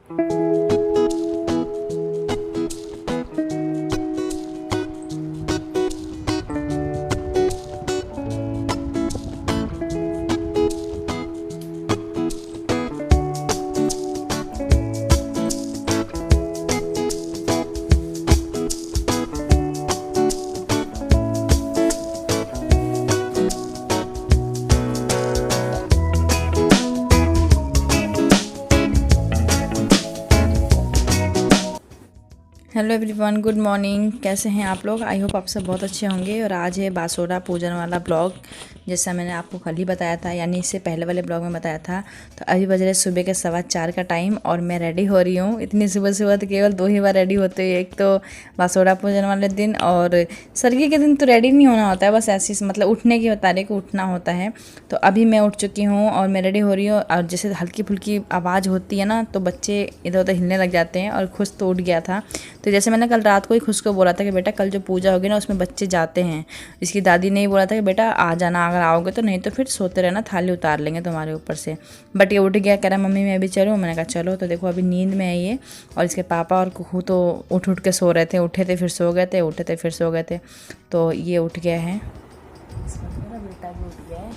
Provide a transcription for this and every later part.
Hello everyone, good morning. कैसे हैं आप लोग? आई होप आप सब बहुत अच्छे होंगे। और आज है बासोड़ा पूजन वाला ब्लॉग, जैसा मैंने आपको कल ही बताया था, यानी इससे पहले वाले ब्लॉग में बताया था। तो अभी बज रहे सुबह के 4:15 का टाइम और मैं रेडी हो रही हूँ। इतनी सुबह सुबह तो केवल 2 ही बार रेडी होते हैं, एक तो बासोड़ा पूजन वाले दिन और सरगी के दिन तो रेडी नहीं होना होता है, बस ऐसी मतलब उठने की तारीख को उठना होता है। तो अभी मैं उठ चुकी हूँ और मैं रेडी हो रही हूँ। और जैसे हल्की फुल्की आवाज़ होती है ना, तो बच्चे इधर उधर हिलने लग जाते हैं। और खुश तो उठ गया था। तो जैसे मैंने कल रात को ही खुश को बोला था कि बेटा कल जो पूजा होगी ना, उसमें बच्चे जाते हैं। इसकी दादी ने ही बोला था कि बेटा आ जाना, अगर आओगे तो, नहीं तो फिर सोते रहना, थाली उतार लेंगे तुम्हारे ऊपर से। बट ये उठ गया, कह रहा मम्मी मैं अभी चलूँ। मैंने कहा चलो। तो देखो अभी नींद में है ये। और इसके पापा और कुहू तो उठ उठ के सो रहे थे, उठे थे फिर सो गए थे, उठे थे फिर सो गए थे। तो ये उठ गया है, बेटा भी उठ गया है।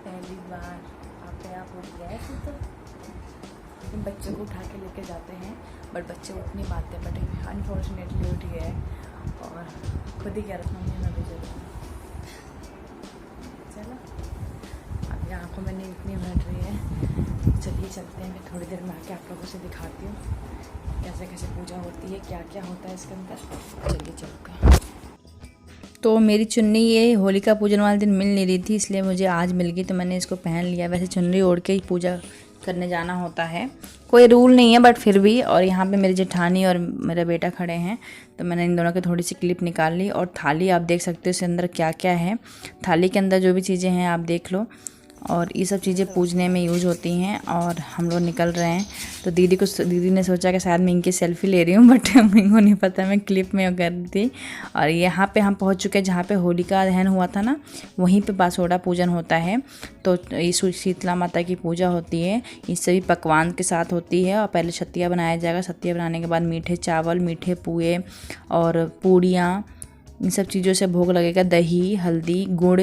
पहली बार आप उठ गया है। तो बच्चों को उठा के लेके जाते हैं, बट बच्चे उठ नहीं पाते। बट अनफॉर्चुनेटली उठ गया है और खुद ही कह रहा था मम्मी मैं भी चलो। अब यहाँ आँखों में नींद इतनी बढ़ रही है, चलिए चलते हैं। मैं थोड़ी देर में आके आप लोगों से दिखाती हूँ कैसे कैसे पूजा होती है, क्या क्या होता है इसके अंदर। चलिए चलते हैं। तो मेरी चुन्नी ये होलिका पूजन वाले दिन मिल नहीं रही थी, इसलिए मुझे आज मिल गई, तो मैंने इसको पहन लिया। वैसे चुन्नी ओढ़ के ही पूजा करने जाना होता है, कोई रूल नहीं है, बट फिर भी। और यहाँ पे मेरी जेठानी और मेरा बेटा खड़े हैं, तो मैंने इन दोनों की थोड़ी सी क्लिप निकाल ली। और थाली आप देख सकते हो इसके अंदर क्या क्या है। थाली के अंदर जो भी चीज़ें हैं आप देख लो। और ये सब चीज़ें पूजने में यूज होती हैं। और हम लोग निकल रहे हैं। तो दीदी ने सोचा कि शायद मैं इनकी सेल्फी ले रही हूँ, बट मेरे को नहीं पता, मैं क्लिप में कर रही थी। और यहाँ पे हम पहुँच चुके हैं जहाँ पे होलिका दहन हुआ था ना, वहीं पे बासोड़ा पूजन होता है। तो ये शीतला माता की पूजा होती है, ये सभी पकवान के साथ होती है। और पहले सत्या बनाया जाएगा, सत्या बनाने के बाद मीठे चावल, मीठे पुए और पूड़ियाँ, इन सब चीज़ों से भोग लगेगा। दही, हल्दी, गुड़,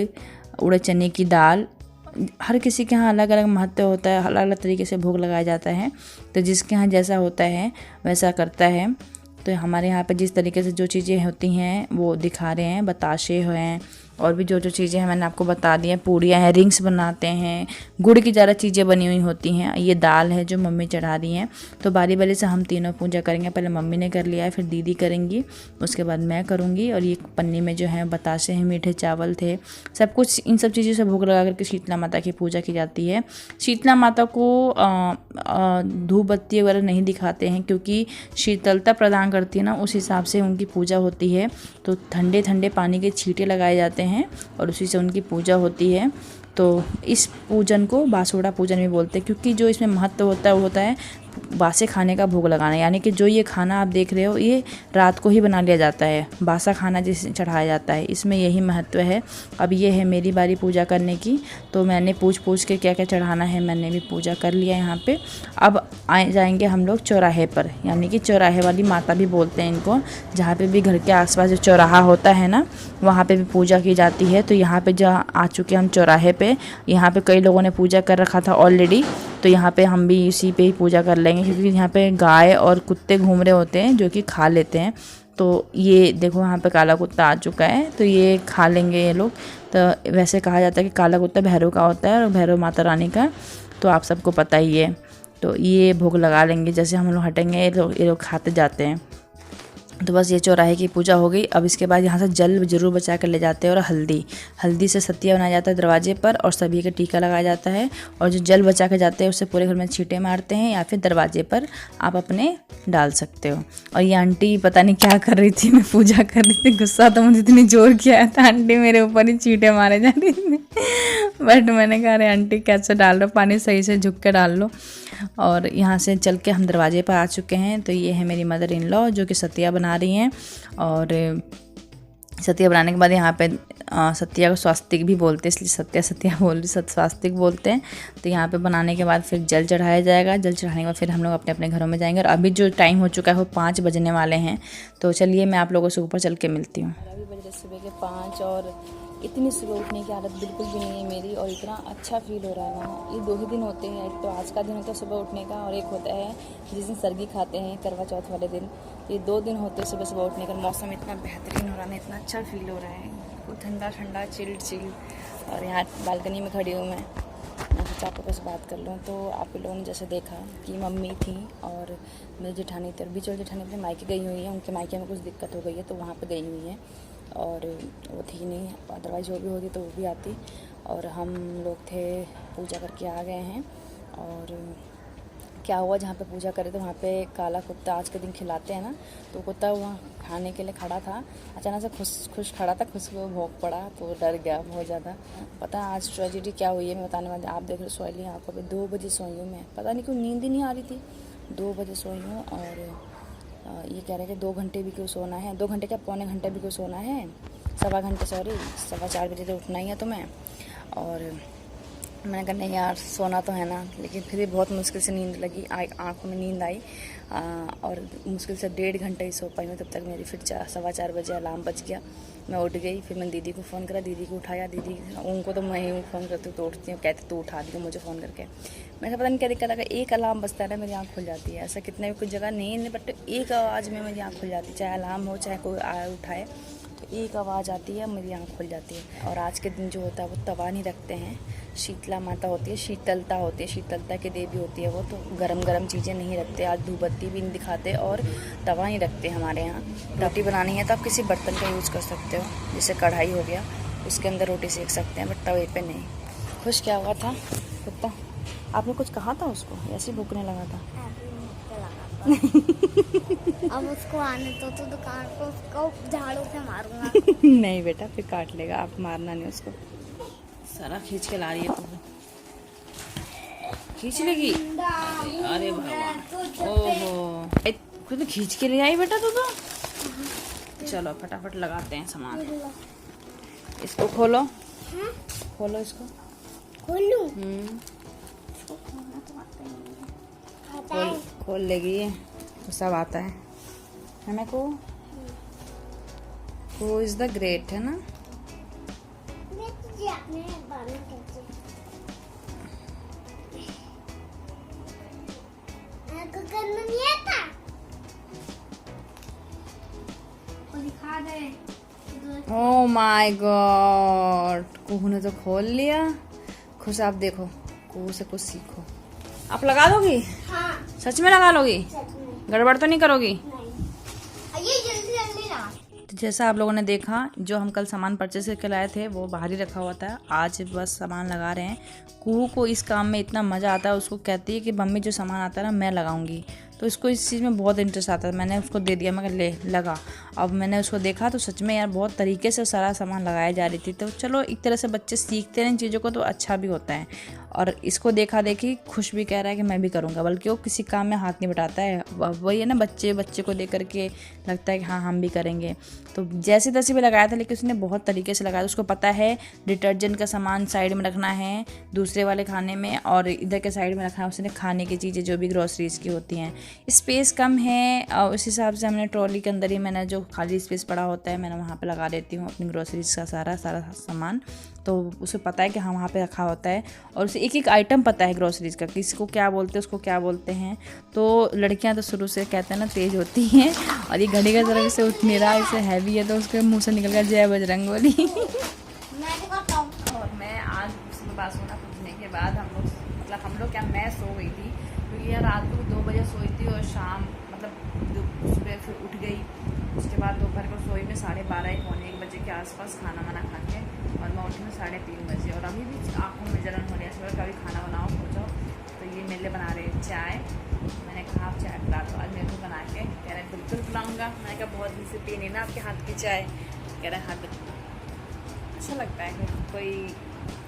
उड़द चने की दाल। हर किसी के यहाँ अलग अलग महत्व होता है, अलग अलग तरीके से भोग लगाया जाता है। तो जिसके यहाँ जैसा होता है वैसा करता है। तो हमारे यहाँ पे जिस तरीके से जो चीज़ें होती हैं वो दिखा रहे हैं। बताशे हैं और भी जो जो चीज़ें हैं मैंने आपको बता दी हैं। पूड़ियाँ हैं, रिंग्स बनाते हैं, गुड़ की ज़्यादा चीज़ें बनी हुई होती हैं। ये दाल है जो मम्मी चढ़ा रही हैं। तो बारी बारी से हम तीनों पूजा करेंगे। पहले मम्मी ने कर लिया है, फिर दीदी करेंगी, उसके बाद मैं करूँगी। और ये पन्नी में जो है बताशे हैं, मीठे चावल थे, सब कुछ इन सब चीज़ों से भोग लगा करके शीतला माता की पूजा की जाती है। शीतला माता को धूप बत्ती वगैरह नहीं दिखाते हैं, क्योंकि शीतलता प्रदान करती है ना, उस हिसाब से उनकी पूजा होती है। तो ठंडे ठंडे पानी के छींटे लगाए जाते हैं और उसी से उनकी पूजा होती है। तो इस पूजन को बासोड़ा पूजन भी बोलते हैं, क्योंकि जो इसमें महत्व होता है वो होता है बासे खाने का भोग लगाना। यानी कि जो ये खाना आप देख रहे हो ये रात को ही बना लिया जाता है, बासा खाना जिसे चढ़ाया जाता है, इसमें यही महत्व है। अब ये है मेरी बारी पूजा करने की, तो मैंने पूछ के क्या क्या चढ़ाना है मैंने भी पूजा कर लिया यहाँ पे। अब आए जाएंगे हम लोग चौराहे पर, यानी कि चौराहे वाली माता भी बोलते हैं इनको, जहाँ पे भी घर के आसपास जो चौराहा होता है ना, वहाँ पे भी पूजा की जाती है। तो यहाँ पे जहाँ आ चुके हम चौराहे पे, यहाँ पे कई लोगों ने पूजा कर रखा था ऑलरेडी, तो यहाँ पे हम भी इसी पे ही पूजा कर लेंगे, क्योंकि यहाँ पे गाय और कुत्ते घूम रहे होते हैं जो कि खा लेते हैं। तो ये देखो यहाँ पे काला कुत्ता आ चुका है, तो ये खा लेंगे ये लोग। तो वैसे कहा जाता है कि काला कुत्ता भैरव का होता है और भैरव माता रानी का, तो आप सबको पता ही है। तो ये भोग लगा लेंगे, जैसे हम लोग हटेंगे ये लोग खाते जाते हैं। तो बस ये चौराहे की पूजा हो गई। अब इसके बाद यहाँ से जल जरूर बचा कर ले जाते हैं, और हल्दी से सतिया बनाया जाता है दरवाजे पर, और सभी का टीका लगाया जाता है। और जो जल बचा के जाते हैं उससे पूरे घर में छींटे मारते हैं, या फिर दरवाजे पर आप अपने डाल सकते हो। और ये आंटी पता नहीं क्या कर रही थी, मैं पूजा कर रही थी, गुस्सा तो मुझे इतनी जोर किया था, आंटी मेरे ऊपर ही छींटे मारे जा रही थी। बट मैंने कहा अरे आंटी कैसे डाल लो पानी, सही से झुक के डाल लो। और यहाँ से चल के हम दरवाजे पर आ चुके हैं। तो ये है मेरी मदर इन लॉ जो कि सतिया बना रही हैं, और सतिया बनाने के बाद यहाँ पे सतिया को स्वास्तिक भी बोलते हैं, इसलिए सतिया बोल रही, स्वास्तिक बोलते हैं। तो यहाँ पे बनाने के बाद फिर जल चढ़ाया जाएगा। जल चढ़ाने के बाद फिर हम लोग अपने अपने घरों में जाएंगे। और अभी जो टाइम हो चुका है वो 5 बजने वाले हैं। तो चलिए मैं आप लोगों से ऊपर चल के मिलती हूँ। अभी बज रहे सुबह के 5 और इतनी सुबह उठने की आदत बिल्कुल भी नहीं है मेरी, और इतना अच्छा फील हो रहा है ना। ये 2 ही दिन होते हैं, एक तो आज का दिन होता है सुबह उठने का, और एक होता है जिस दिन सरगी खाते हैं करवा चौथ वाले दिन। ये 2 दिन होते हैं सुबह सुबह उठने का। मौसम इतना बेहतरीन हो रहा है, इतना अच्छा फील हो रहा है, ठंडा ठंडा चिल चिल। और यहाँ बालकनी में खड़ी हूँ मैं सोचा आपके पास बात कर लूँ। तो आप लोगों ने जैसे देखा कि मम्मी थी और मेरी जेठानी थी, और बीच वाली जेठानी अपने मायके गई हुई है। उनके मायके में कुछ दिक्कत हो गई है तो वहाँ पे गई हुई है, और वो थी नहीं, अदरवाइज़ जो भी होती तो वो भी आती। और हम लोग थे पूजा करके आ गए हैं। और क्या हुआ, जहाँ पे पूजा करे तो वहाँ पे काला कुत्ता आज के दिन खिलाते हैं ना, तो कुत्ता वहाँ खाने के लिए खड़ा था। अचानक से खुश खड़ा था, खुश को भौंक पड़ा तो डर गया बहुत ज़्यादा। पता है आज ट्रेजेडी क्या हुई है मैं बताने वाली। आप देख रहे सोई ली आपको, 2 बजे सोई हूँ मैं, पता नहीं क्यों नींद ही नहीं आ रही थी। 2 बजे सोई हूँ, और ये कह रहे कि 2 घंटे भी क्यों सोना है, 2 घंटे क्या पौने घंटे भी क्यों सोना है, 1.25 घंटे, सॉरी 4:15 बजे तो उठना ही है तुम्हें। और मैंने कहा नहीं यार सोना तो है ना, लेकिन फिर भी बहुत मुश्किल से नींद लगी, आँखों में नींद आई। और मुश्किल से 1.5 घंटे ही सो पाई मैं। तब तक मेरी फिर 4:15 बजे अलार्म बज गया, मैं उठ गई। फिर मैंने दीदी को फ़ोन करा, दीदी को उठाया। दीदी उनको तो मैं ही फ़ोन करती हूँ तो उठती हूँ, कहते तू उठा दी मुझे फ़ोन करके। मैंने पता नहीं क्या दिक्कत, अगर एक अलार्म बजता है ना मेरी आँख खुल जाती है। ऐसा कितने भी कुछ जगह नहीं है, बट एक आवाज़ में मेरी आँख खुल जाती है, चाहे अलार्म हो चाहे कोई आए उठाए, तो एक आवाज़ आती है मेरी आँख खुल जाती है। और आज के दिन जो होता है वो तवा नहीं रखते हैं, शीतला माता होती है, शीतलता होती है, शीतलता की देवी होती है वो, तो गरम गरम चीज़ें नहीं रखते। आज धूपबत्ती भी नहीं दिखाते और तवा नहीं रखते हमारे यहाँ। रोटी बनानी है तो आप किसी बर्तन का यूज़ कर सकते हो, जैसे कढ़ाई हो गया, उसके अंदर रोटी सेक सकते हैं, बट तवे पे नहीं। खुश क्या हुआ था कुत्ता, आपने कुछ कहा था उसको, ऐसे ही भूखने लगा था? अब उसको आने तो दुकान को उसको झाड़ू से मारूंगा। नहीं बेटा फिर काट लेगा, आप मारना नहीं उसको। सारा खींच के ला रही है तू, खींच लेगी। अरे बाबा, ओहो खुद तो खींच के ले आई बेटा तू तो। चलो फटाफट लगाते हैं सामान। इसको खोलो, खोलो इसको, खोलूं? खोल लेगी ये तो सब आता है हमें को। हु इज द ग्रेट है ना। ओह माय गॉड, कुहू ने तो खोल लिया। खुश आप देखो, कुहू से कुछ सीखो। आप लगा दोगी? हाँ। सच में लगा लोगी? गड़बड़ तो नहीं करोगी? नहीं। ये जल्दी जल्दी लगा। तो जैसा आप लोगों ने देखा, जो हम कल सामान परचेस करके लाए थे वो बाहर ही रखा हुआ था। आज बस सामान लगा रहे हैं। कुहू को इस काम में इतना मज़ा आता है, उसको कहती है कि मम्मी जो सामान आता है ना मैं लगाऊंगी, तो इसको इस चीज़ में बहुत इंटरेस्ट आता है। मैंने उसको दे दिया, मैं ले लगा। अब मैंने उसको देखा तो सच में यार बहुत तरीके से सारा सामान लगाया जा रही थी। तो चलो एक तरह से बच्चे सीखते हैं इन चीज़ों को तो अच्छा भी होता है। और इसको देखा देखी खुश भी कह रहा है कि मैं भी करूँगा, बल्कि वो किसी काम में हाथ नहीं बटाता है। वही है ना, बच्चे को देख करके लगता है कि हाँ हम भी करेंगे। तो जैसे तैसे भी लगाया था, लेकिन उसने बहुत तरीके से लगाया। उसको पता है डिटर्जेंट का सामान साइड में रखना है दूसरे वाले खाने में, और इधर के साइड में रखना है उसने खाने की चीज़ें जो भी ग्रोसरीज की होती हैं। स्पेस कम है और उस हिसाब से हमने ट्रॉली के अंदर ही, मैंने जो खाली स्पेस पड़ा होता है मैंने वहाँ पे लगा देती हूँ अपनी ग्रोसरीज का सारा सामान। तो उसे पता है कि हाँ वहाँ पे रखा होता है, और उसे एक एक आइटम पता है ग्रोसरीज का, किसको क्या बोलते हैं उसको क्या बोलते हैं। तो लड़कियाँ तो शुरू से कहते हैं ना तेज़ होती हैं, और ये घड़ी का तरफ से उठ नहीं रहा, इसे हैवी है तो उसके मुँह से निकल गया जय बजरंगबली। और मैं आज उसमें बात सुना पूछने के बाद हम लोग क्या, मैं सो गई थी क्योंकि यार रात को 2 बजे सोई थी, और शाम मतलब सुबह फिर उठ गई। उसके बाद दोपहर को सोई में 12:30 पौने 1 बजे के आसपास खाना वाना खा के, और मैं उठी में 3:30 बजे। और अभी भी आँखों में जलन हो रही है, सुबह कभी खाना बनाओ सोचो। तो ये मेरे लिए बना रहे चाय। मैंने कहा आप चाय पिला दो आज मेरे को बना के, कह रहे बिल्कुल पिलाऊंगा। मैंने कहा बहुत दिन से पी नहीं ना आपके हाथ की चाय, कह रहे हाँ बिल्कुल। अच्छा लगता है कोई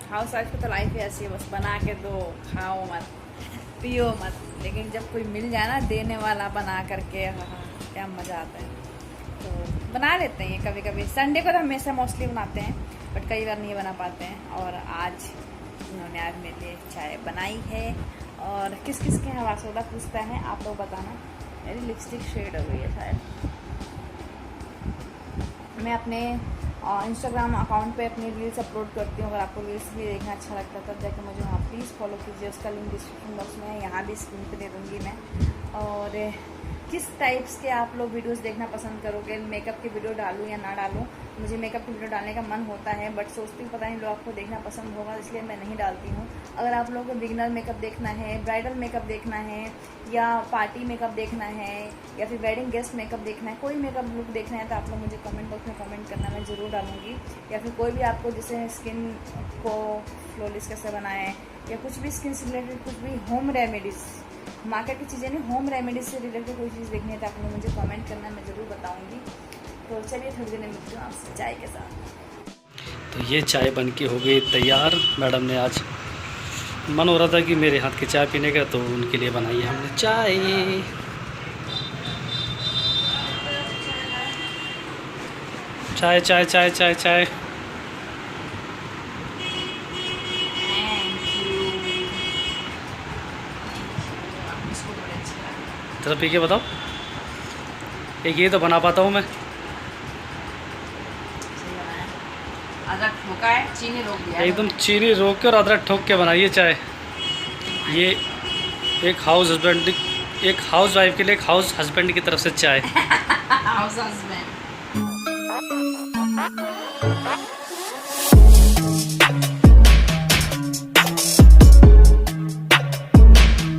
हाउस वाइफ की तो लाइफ ही ऐसी है, बस बना के दो, खाओ मत पियो मत, लेकिन जब कोई मिल जाए ना देने वाला बना करके, हाँ क्या मज़ा आता है। तो बना लेते हैं कभी कभी। संडे को तो हमेशा मोस्टली बनाते हैं, बट कई बार नहीं बना पाते हैं। और आज उन्होंने आज मेरे लिए चाय बनाई है। और किस किस के यहाँ वासोदा पूछता है, आप लोग बताना। मेरी लिपस्टिक शेड हो गई है शायद। मैं अपने इंस्टाग्राम अकाउंट पे अपनी रील्स अपलोड करती हूँ। अगर आपको रील्स भी देखना अच्छा लगता है तब जाकर मुझे वहाँ प्लीज़ फॉलो कीजिए। उसका लिंक डिस्क्रिप्शन बॉक्स में है, यहाँ भी स्क्रीन पे दे दूँगी मैं। और किस टाइप्स के आप लोग वीडियोस देखना पसंद करोगे, मेकअप की वीडियो डालूँ या ना डालूँ? मुझे मेकअप की वीडियो डालने का मन होता है, बट सोचती हूँ पता नहीं लोग आपको देखना पसंद होगा, इसलिए मैं नहीं डालती हूँ। अगर आप लोगों को बिगिनर मेकअप देखना है, ब्राइडल मेकअप देखना है, या पार्टी मेकअप देखना है, या फिर वेडिंग गेस्ट मेकअप देखना है, कोई मेकअप लुक देखना है, तो आप लोग मुझे कमेंट बॉक्स में कमेंट करना, मैं ज़रूर डालूँगी। या फिर कोई भी आपको जैसे स्किन को फ्लॉलेस कैसे बनाएं, या कुछ भी स्किन से रिलेटेड कुछ भी होम रेमेडीज़, मार्केट की चीज़ें नहीं, होम रेमेडीज से रिलेटेड कोई चीज़ देखनी है तो आप लोग मुझे कमेंट करना, मैं ज़रूर बताऊंगी। तो चलिए थोड़ी देर में मिलती हूँ आपसे चाय के साथ। तो ये चाय बन के हो गई तैयार। मैडम ने आज मन हो रहा था कि मेरे हाथ की चाय पीने का, तो उनके लिए बनाई है हमने चाय। चाय चाय चाय चाय चाय। जरा पी के बताओ। एक ये तो बना पाता हूँ मैं। अदरक ठोका है, चीनी रोक दिया है। एकदम चीनी रोक के और अदरक ठोक के बनाई है चाय। ये एक हाउस वाइफ के लिए एक हाउस हस्बैंड की तरफ से चाय। House husband.